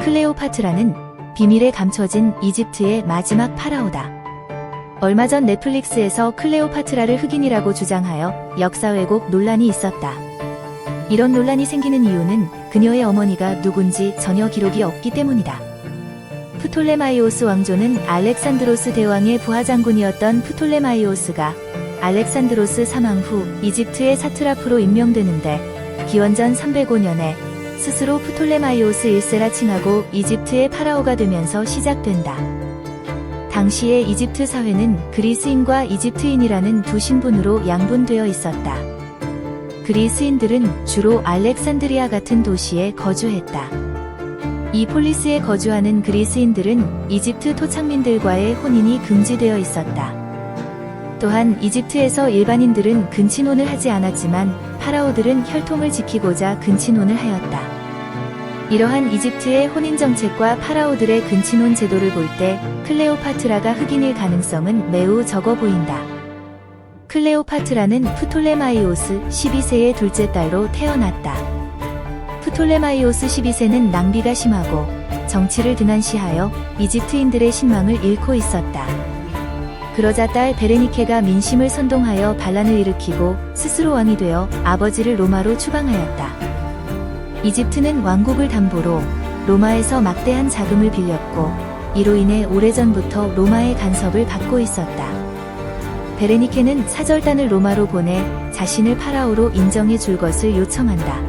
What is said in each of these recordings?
클레오파트라는 비밀에 감춰진 이집트의 마지막 파라오다. 얼마 전 넷플릭스에서 클레오파트라를 흑인이라고 주장하여 역사 왜곡 논란이 있었다. 이런 논란이 생기는 이유는 그녀의 어머니가 누군지 전혀 기록이 없기 때문이다. 프톨레마이오스 왕조는 알렉산드로스 대왕의 부하장군이었던 프톨레마이오스가 알렉산드로스 사망 후 이집트의 사트라프로 임명되는데 기원전 305년에 스스로 프톨레마이오스 1세라 칭하고 이집트의 파라오가 되면서 시작된다. 당시의 이집트 사회는 그리스인과 이집트인이라는 두 신분으로 양분되어 있었다. 그리스인들은 주로 알렉산드리아 같은 도시에 거주했다. 이 폴리스에 거주하는 그리스인들은 이집트 토착민들과의 혼인이 금지되어 있었다. 또한 이집트에서 일반인들은 근친혼을 하지 않았지만 파라오들은 혈통을 지키고자 근친혼을 하였다. 이러한 이집트의 혼인 정책과 파라오들의 근친혼 제도를 볼 때 클레오파트라가 흑인일 가능성은 매우 적어 보인다. 클레오파트라는 프톨레마이오스 12세의 둘째 딸로 태어났다. 프톨레마이오스 12세는 낭비가 심하고 정치를 등한시하여 이집트인들의 신망을 잃고 있었다. 그러자 딸 베레니케가 민심을 선동하여 반란을 일으키고 스스로 왕이 되어 아버지를 로마로 추방하였다. 이집트는 왕국을 담보로 로마에서 막대한 자금을 빌렸고 이로 인해 오래전부터 로마의 간섭을 받고 있었다. 베레니케는 사절단을 로마로 보내 자신을 파라오로 인정해 줄 것을 요청한다.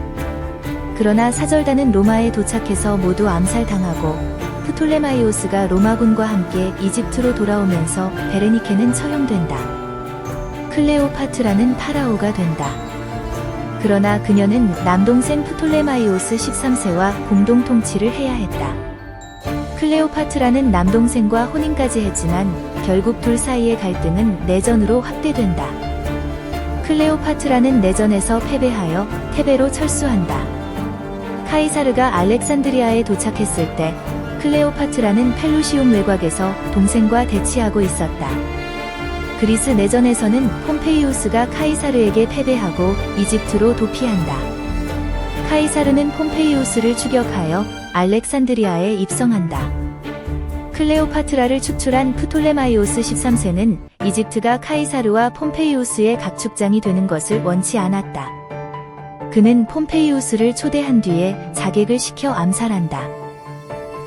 그러나 사절단은 로마에 도착해서 모두 암살당하고 프톨레마이오스가 로마군과 함께 이집트로 돌아오면서 베레니케는 처형된다. 클레오파트라는 파라오가 된다. 그러나 그녀는 남동생 프톨레마이오스 13세와 공동 통치를 해야 했다. 클레오파트라는 남동생과 혼인까지 했지만 결국 둘 사이의 갈등은 내전으로 확대된다. 클레오파트라는 내전에서 패배하여 테베로 철수한다. 카이사르가 알렉산드리아에 도착했을 때 클레오파트라는 펠루시움 외곽에서 동생과 대치하고 있었다. 그리스 내전에서는 폼페이우스가 카이사르에게 패배하고 이집트로 도피한다. 카이사르는 폼페이우스를 추격하여 알렉산드리아에 입성한다. 클레오파트라를 축출한 프톨레마이오스 13세는 이집트가 카이사르와 폼페이우스의 각축장이 되는 것을 원치 않았다. 그는 폼페이우스를 초대한 뒤에 자객을 시켜 암살한다.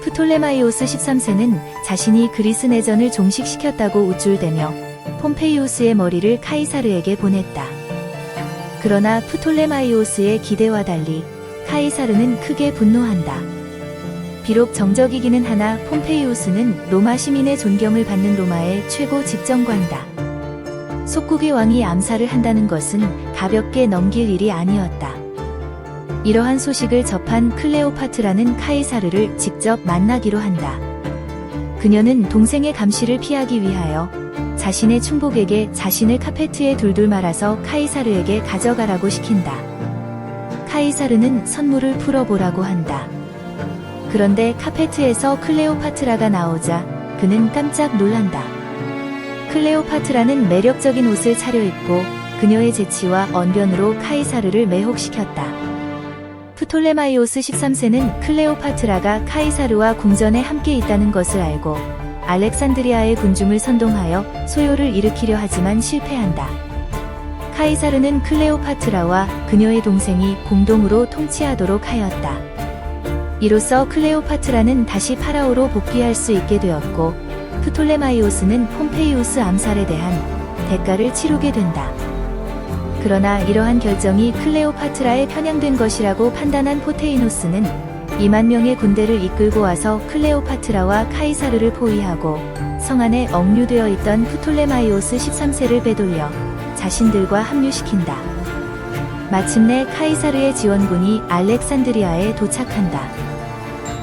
프톨레마이오스 13세는 자신이 그리스 내전을 종식시켰다고 우쭐대며 폼페이우스의 머리를 카이사르에게 보냈다. 그러나 프톨레마이오스의 기대와 달리 카이사르는 크게 분노한다. 비록 정적이기는 하나 폼페이우스는 로마 시민의 존경을 받는 로마의 최고 집정관이다. 속국의 왕이 암살을 한다는 것은 가볍게 넘길 일이 아니었다. 이러한 소식을 접한 클레오파트라는 카이사르를 직접 만나기로 한다. 그녀는 동생의 감시를 피하기 위하여 자신의 충복에게 자신을 카페트에 둘둘 말아서 카이사르에게 가져가라고 시킨다. 카이사르는 선물을 풀어보라고 한다. 그런데 카페트에서 클레오파트라가 나오자 그는 깜짝 놀란다. 클레오파트라는 매력적인 옷을 차려입고 그녀의 재치와 언변으로 카이사르를 매혹시켰다. 프톨레마이오스 13세는 클레오파트라가 카이사르와 궁전에 함께 있다는 것을 알고 알렉산드리아의 군중을 선동하여 소요를 일으키려 하지만 실패한다. 카이사르는 클레오파트라와 그녀의 동생이 공동으로 통치하도록 하였다. 이로써 클레오파트라는 다시 파라오로 복귀할 수 있게 되었고 프톨레마이오스는 폼페이우스 암살에 대한 대가를 치르게 된다. 그러나 이러한 결정이 클레오파트라에 편향된 것이라고 판단한 포테이노스는 2만 명의 군대를 이끌고 와서 클레오파트라와 카이사르를 포위하고 성 안에 억류되어 있던 프톨레마이오스 13세를 빼돌려 자신들과 합류시킨다. 마침내 카이사르의 지원군이 알렉산드리아에 도착한다.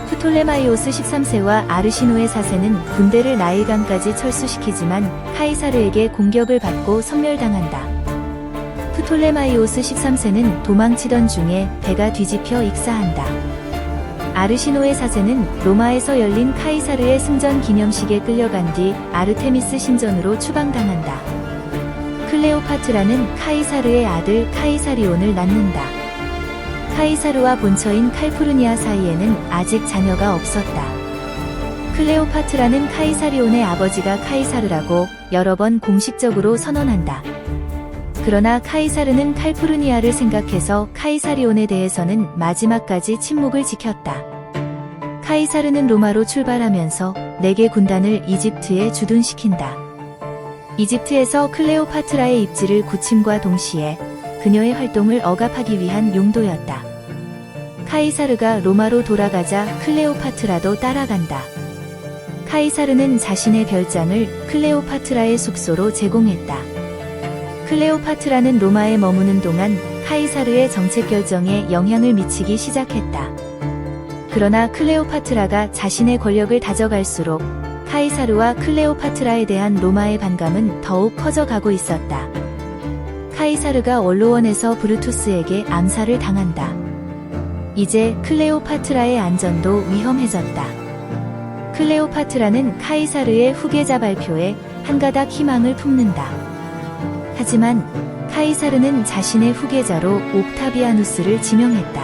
프톨레마이오스 13세와 아르시노의 4세는 군대를 나일강까지 철수시키지만 카이사르에게 공격을 받고 섬멸당한다. 프톨레마이오스 13세는 도망치던 중에 배가 뒤집혀 익사한다. 아르시노의 4세는 로마에서 열린 카이사르의 승전 기념식에 끌려간 뒤 아르테미스 신전으로 추방당한다. 클레오파트라는 카이사르의 아들 카이사리온을 낳는다. 카이사르와 본처인 칼푸르니아 사이에는 아직 자녀가 없었다. 클레오파트라는 카이사리온의 아버지가 카이사르라고 여러 번 공식적으로 선언한다. 그러나 카이사르는 칼푸르니아를 생각해서 카이사리온에 대해서는 마지막까지 침묵을 지켰다. 카이사르는 로마로 출발하면서 4개 군단을 이집트에 주둔시킨다. 이집트에서 클레오파트라의 입지를 굳힘과 동시에 그녀의 활동을 억압하기 위한 용도였다. 카이사르가 로마로 돌아가자 클레오파트라도 따라간다. 카이사르는 자신의 별장을 클레오파트라의 숙소로 제공했다. 클레오파트라는 로마에 머무는 동안 카이사르의 정책 결정에 영향을 미치기 시작했다. 그러나 클레오파트라가 자신의 권력을 다져갈수록 카이사르와 클레오파트라에 대한 로마의 반감은 더욱 커져가고 있었다. 카이사르가 원로원에서 브루투스에게 암살을 당한다. 이제 클레오파트라의 안전도 위험해졌다. 클레오파트라는 카이사르의 후계자 발표에 한가닥 희망을 품는다. 하지만 카이사르는 자신의 후계자로 옥타비아누스를 지명했다.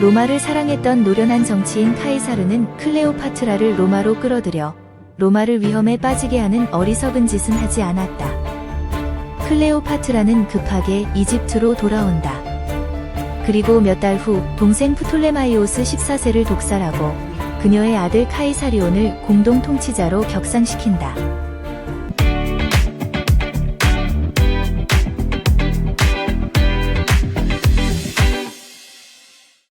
로마를 사랑했던 노련한 정치인 카이사르는 클레오파트라를 로마로 끌어들여 로마를 위험에 빠지게 하는 어리석은 짓은 하지 않았다. 클레오파트라는 급하게 이집트로 돌아온다. 그리고 몇 달 후 동생 프톨레마이오스 14세를 독살하고 그녀의 아들 카이사리온을 공동 통치자로 격상시킨다.